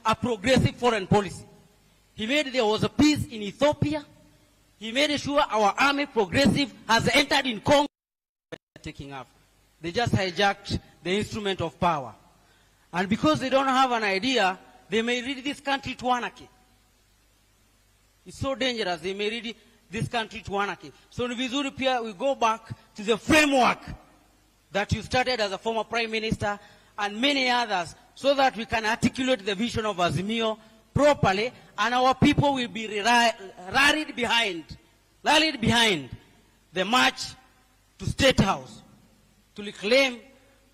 a progressive foreign policy. He made there was a peace in Ethiopia. He made sure our army progressive has entered in Congo. Taking up. They just hijacked the instrument of power. And because they don't have an idea, they may lead this country to anarchy. It's so dangerous. They may lead this country to anarchy. So in vizuri pia, we go back to the framework that you started as a former prime minister and many others, so that we can articulate the vision of Azimio properly, and our people will be rallied behind the march to State House to reclaim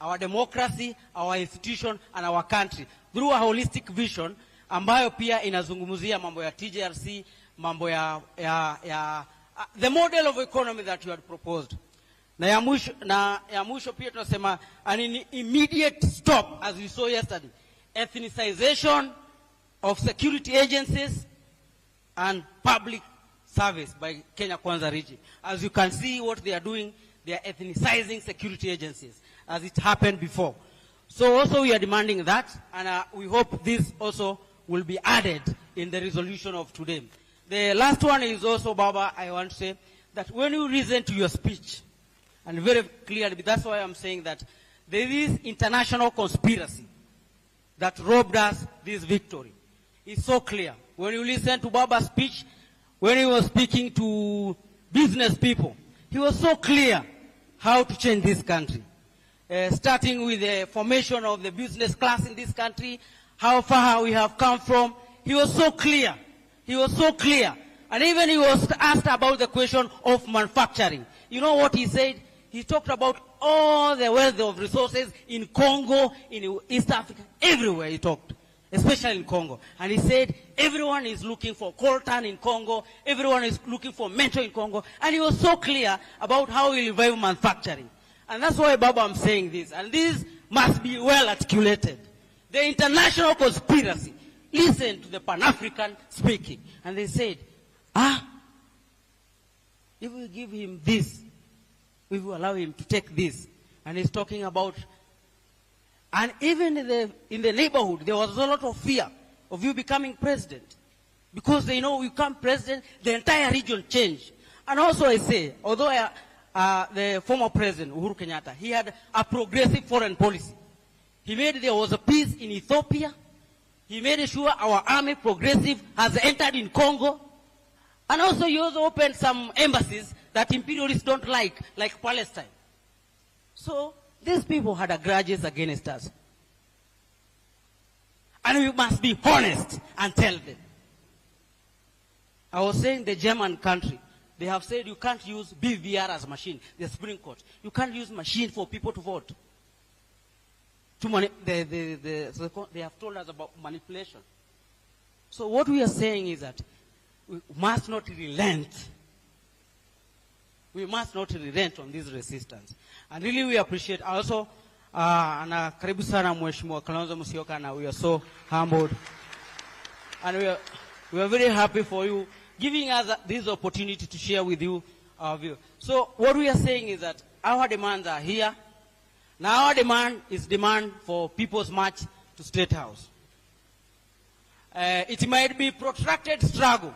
our democracy, our institution, and our country through a holistic vision ambayo pia inazungumzia mambo ya TJRC, mambo ya the model of economy that you had proposed. Na ya mwisho pia tunasema an immediate stop, as we saw yesterday, ethnicization of security agencies and public service by Kenya Kwanza regime. As you can see what they are doing, they are ethnicizing security agencies, as it happened before. So also we are demanding that, and we hope this also will be added in the resolution of today. The last one is also, Baba, I want to say that when you listen to your speech, and very clearly, that's why I'm saying that there is international conspiracy that robbed us this victory. It's so clear. When you listen to Baba's speech, when he was speaking to business people, he was so clear how to change this country. Starting with the formation of the business class in this country, how far we have come from. He was so clear. He was so clear. And even he was asked about the question of manufacturing. You know what he said? He talked about all the wealth of resources in Congo, in East Africa, everywhere he talked, especially in Congo. And he said everyone is looking for coltan in Congo, everyone is looking for mentor in Congo. And he was so clear about how he revive manufacturing. And that's why, Baba, I'm saying this. And this must be well articulated. The international conspiracy. Listen to the Pan-African speaking. And they said, if we give him this, we will allow him to take this. And he's talking about, and even in the neighborhood, there was a lot of fear of you becoming president. Because they know you become president, the entire region changed. And also I say, although the former president, Uhuru Kenyatta, he had a progressive foreign policy. He made there was a peace in Ethiopia. He made sure our army progressive has entered in Congo. And also he also opened some embassies that imperialists don't like Palestine. So these people had a grudges against us. And we must be honest and tell them. I was saying the German country, they have said you can't use BVR as machine, the Supreme Court. You can't use machine for people to vote. They have told us about manipulation. So what we are saying is that we must not relent. We must not relent on this resistance. And really we appreciate also, karibu sana Mheshimiwa Kalonzo Musyoka, and we are so humbled. And we are very happy for you giving us this opportunity to share with you our view. So what we are saying is that our demands are here. Now our demand is demand for people's march to State House. It might be protracted struggle.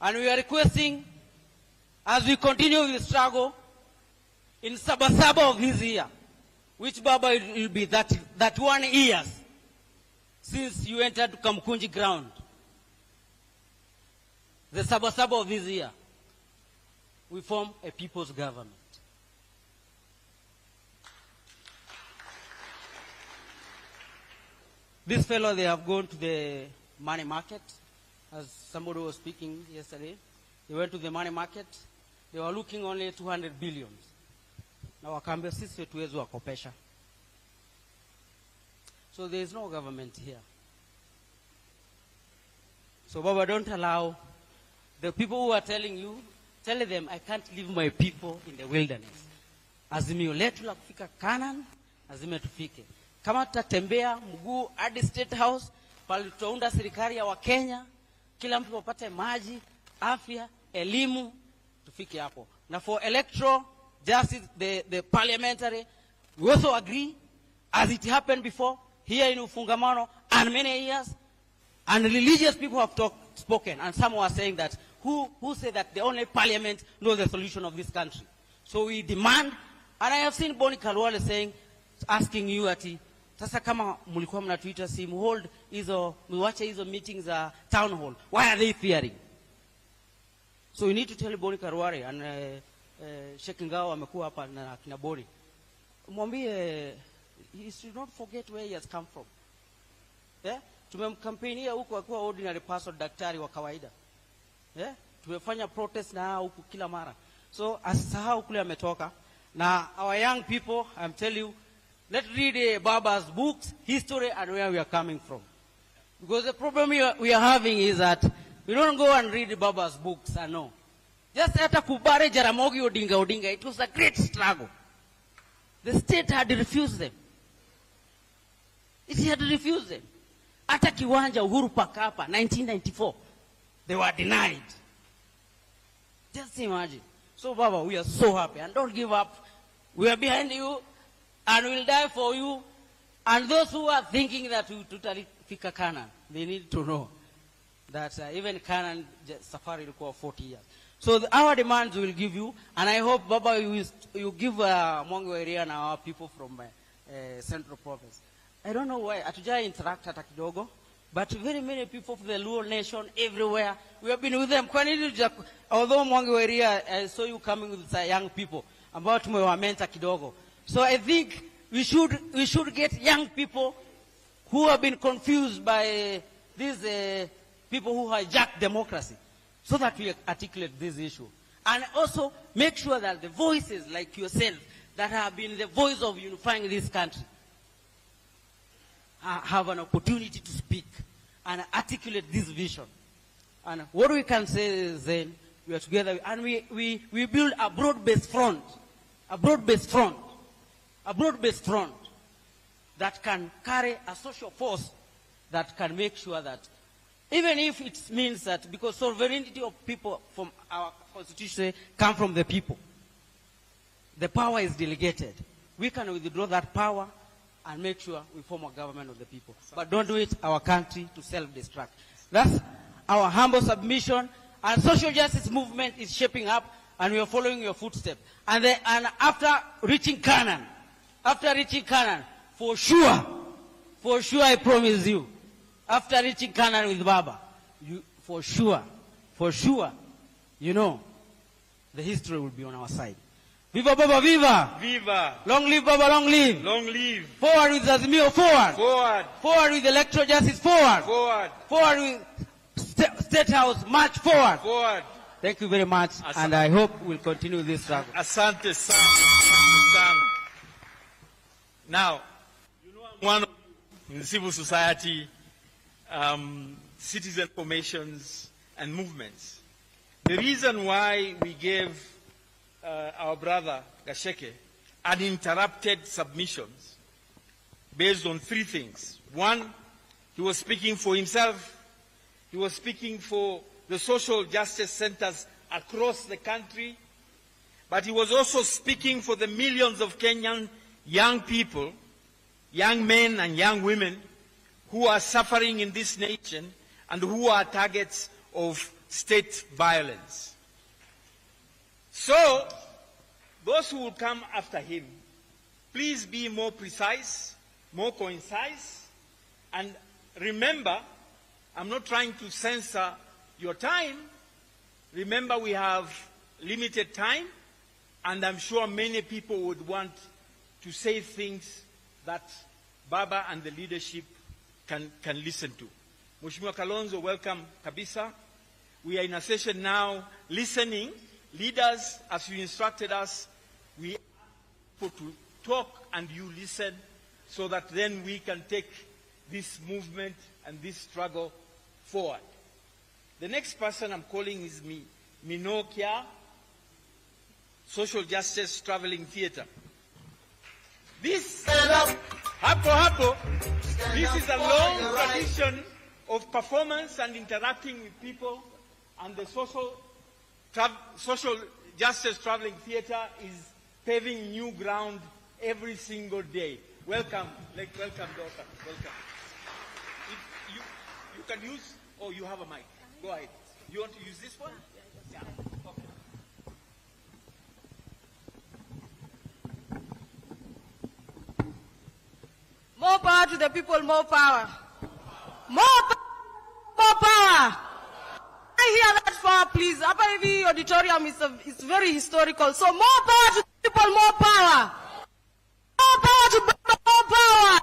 And we are requesting, as we continue with the struggle, in Sabasaba of this year, which, Baba, will be that 1 year since you entered Kamkunji ground. The Sabasaba of this year, we form a people's government. This fellow, they have gone to the money market, as somebody was speaking yesterday. They went to the money market. They were looking only at 200 billion. Now, wakaambia sisi wetuwezi wakopesha. So there is no government here. So, Baba, don't allow the people who are telling you, tell them, I can't leave my people in the wilderness. Azimio letu la kufika Canaan, lazima tufike. Kama tutatembea mguu hadi State House, pale tutaunda serikali ya Wakenya, kila mtu apate maji, afya, elimu, tufike hapo. Na for electoral justice, the parliamentary, we also agree, as it happened before, here in Ufungamano, and many years, And religious people have spoken, and some were saying that, who say that the only parliament knows the solution of this country. So we demand, and I have seen Boni Kalwale saying, asking you ati, sasa kama mulikuwa mnatuita si hold muwache hizo meetings town hall. Why are they fearing? So we need to tell Boni Kalwale, and Sheikh Ngao amekuwa hapa na kina Boni. Mwambie, he should not forget where he has come from. Yeah? Tumemkampenia huko akiwa ordinary person, daktari wa kawaida. Yeah? Tumefanya protest na huko kila mara. So asisahau kule ametoka. Now our young people, I'm telling you, let's read Baba's books, history, and where we are coming from. Because the problem we are having is that we don't go and read Baba's books and no. Just hata kubare Jaramogi Odinga, it was a great struggle. The state had refused them. It had refused them. Hata kiwanja Uhuru Park hapa, 1994, they were denied. Just imagine. So Baba, we are so happy, and don't give up. We are behind you, and we will die for you. And those who are thinking that we totally fika Canaan, they need to know that even Canaan safari will go 40 years. So our demands we will give you, and I hope Baba you give Mwangi area and our people from Central Province. I don't know why atuja interact hata kidogo, but very many people from the Luo nation everywhere, we have been with them. Although Mwangi area, I saw you coming with young people ambao tumewamenta kidogo. So I think we should get young people who have been confused by these people who hijack democracy, so that we articulate this issue. And also make sure that the voices like yourself that have been the voice of unifying this country have an opportunity to speak and articulate this vision. And what we can say is then we are together, and we build a broad-based front, that can carry a social force that can make sure that, even if it means that, because sovereignty of people from our constitution come from the people, the power is delegated. We can withdraw that power and make sure we form a government of the people. But don't do it our country to self-destruct. That's our humble submission. And social justice movement is shaping up, and we are following your footsteps. And after reaching Canaan, for sure I promise you, after reaching Canaan with Baba, for sure, you know, the history will be on our side. Viva Baba, viva! Viva! Long live Baba, long live! Long live! Forward with Azimio, forward! Forward! Forward with electoral justice, forward! Forward! Forward with State House, march forward! Forward! Thank you very much, and I hope we'll continue this struggle. Asante sana. Now, you know I'm one of in civil society, citizen formations and movements. The reason why we gave our brother Gasheke uninterrupted submissions based on three things. One, he was speaking for himself. He was speaking for the social justice centers across the country. But he was also speaking for the millions of Kenyan young people, young men and young women who are suffering in this nation and who are targets of state violence. So, those who will come after him, please be more precise, more concise, and remember, I'm not trying to censor your time. Remember, we have limited time, and I'm sure many people would want to say things that Baba and the leadership can listen to. Mheshimiwa Kalonzo, welcome kabisa. We are in a session now listening. Leaders, as you instructed us, we ask to talk and you listen so that then we can take this movement and this struggle forward. The next person I'm calling is Minokia, Social Justice Traveling Theatre. This Hapo, this is a long tradition of performance and interacting with people, and the social justice traveling theatre is paving new ground every single day. Welcome, daughter. Welcome. You can use, or you have a mic. Go ahead. You want to use this one? Yeah. Okay. More power to the people, more power. More power. I hear that far, please. Upper AV auditorium is very historical. So more power to the people, more power. More power to more power.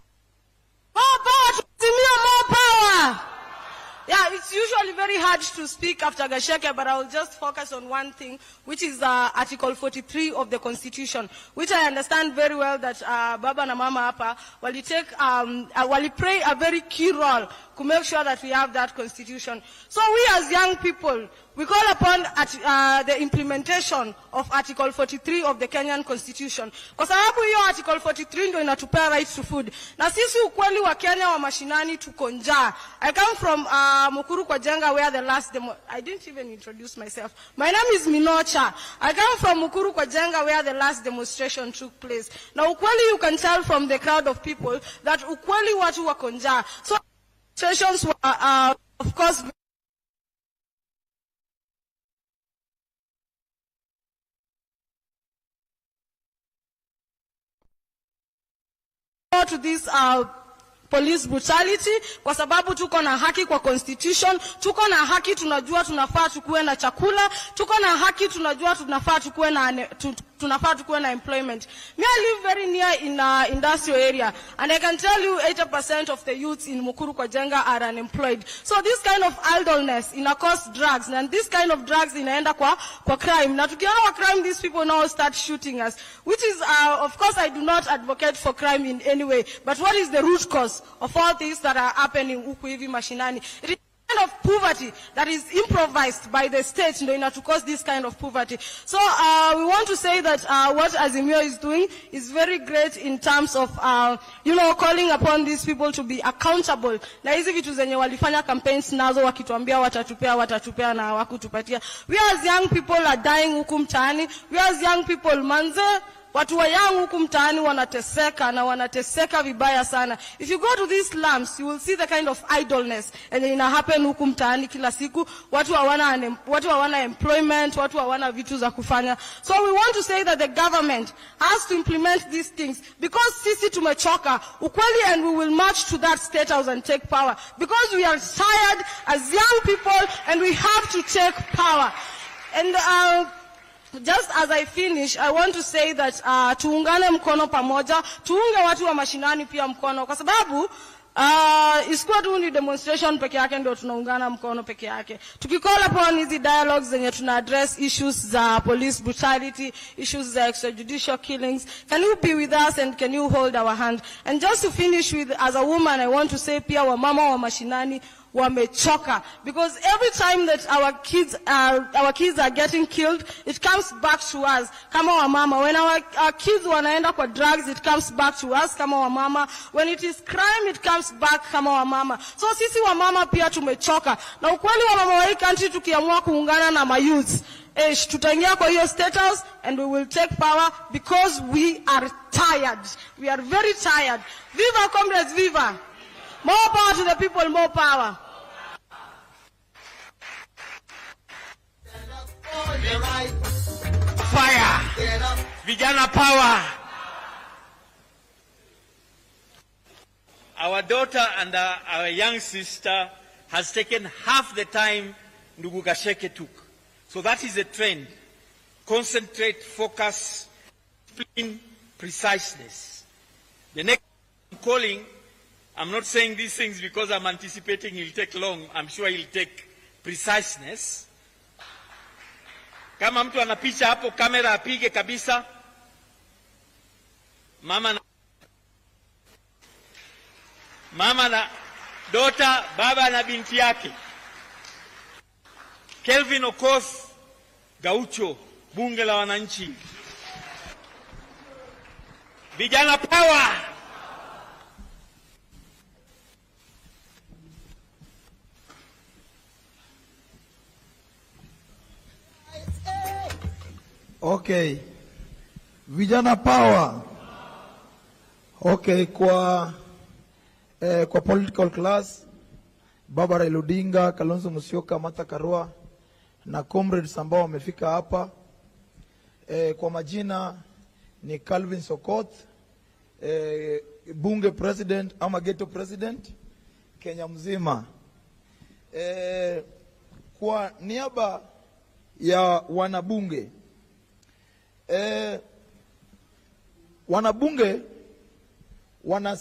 More power to Azimio, more power. Yeah, it's usually very hard to speak after Gasheke, but I will just focus on one thing, which is Article 43 of the Constitution, which I understand very well that Baba na Mama hapa wali play a very key role to make sure that we have that Constitution. So we as young people, we call upon the implementation of Article 43 of the Kenyan Constitution. Kwa sababu hiyo Article 43 ndio inatupea right to food. Na sisi ukweli wa Kenya wa mashinani tuko njaa. I come from Mukuru kwa Jenga where the last demo... I didn't even introduce myself. My name is Minocha. I come from Mukuru kwa Jenga where the last demonstration took place. Now ukweli, you can tell from the crowd of people that ukweli watu wako njaa. So demonstrations were, of course, to this police brutality, kwa sababu tuko na haki kwa constitution, tuko na haki, tunajua tunafaa tukuwe na chakula, tuko na haki, tunajua tunafaa tukuwe na employment. Me, I live very near in industrial area, and I can tell you 80% of the youths in Mukuru kwa Jenga are unemployed. So this kind of idleness ina cause drugs, and this kind of drugs inaenda kwa crime. Na tukiona wa crime, these people now start shooting us, which is, of course, I do not advocate for crime in any way, but what is the root cause of all things that are happening huku hivi mashinani? It is kind of poverty that is improvised by the state to cause this kind of poverty. So we want to say that what Azimio is doing is very great in terms of calling upon these people to be accountable. Na hizi vitu zenye walifanya campaigns nazo wakituambia watatupea na hawakutupatia. We as young people are dying huku mtaani. We as young people, manze, watu wa young huku mtaani wanateseka na wanateseka vibaya sana. If you go to these slums, you will see the kind of idleness and ina happen huku mtaani kila siku. Watu hawana employment, watu hawana vitu za kufanya. So we want to say that the government has to implement these things, because sisi tumechoka ukweli, and we will march to that State House and take power, because we are tired as young people and we have to take power. And just as I finish, I want to say that tuungane mkono pamoja, tuunge watu wa mashinani pia mkono, kwa sababu isikuwa tu ni demonstration peke yake ndio tunaungana mkono peke yake. Tukicall upon hizi dialogues zenye tuna address issues za police brutality, issues za extrajudicial killings, can you be with us and can you hold our hand? And just to finish with, as a woman, I want to say pia wamama wa mashinani wamechoka, because every time that our kids are getting killed, it comes back to us kama wamama. When our kids wanaenda kwa drugs, it comes back to us kama wamama. When it is crime, it comes back kama wamama. So sisi wamama pia tumechoka, na ukweli wamama wa hii country tukiamua kuungana na mayouths, tutaingia kwa hiyo State House and we will take power, because we are tired. We are very tired. Viva comrades, viva! More power to the people, more power. Fire! Vijana power! Our daughter and our young sister has taken half the time Ndugu Gasheke took. So that is a trend. Concentrate, focus, discipline, preciseness. The next calling, I'm not saying these things because I'm anticipating he'll take long. I'm sure he'll take preciseness. Kama mtu anapicha hapo, kamera apige kabisa. Mama na daughter, baba na binti yake. Kelvin Okoth, Gaucho, bunge la wananchi. Vijana power! Okay. Vijana power. Okay, kwa political class, Baba Raila Odinga, Kalonzo Musyoka, Martha Karua na comrades ambao wamefika hapa. Kwa majina ni Calvin Sokot, bunge president ama ghetto president Kenya mzima. Kwa niaba ya wanabunge, wanabunge wana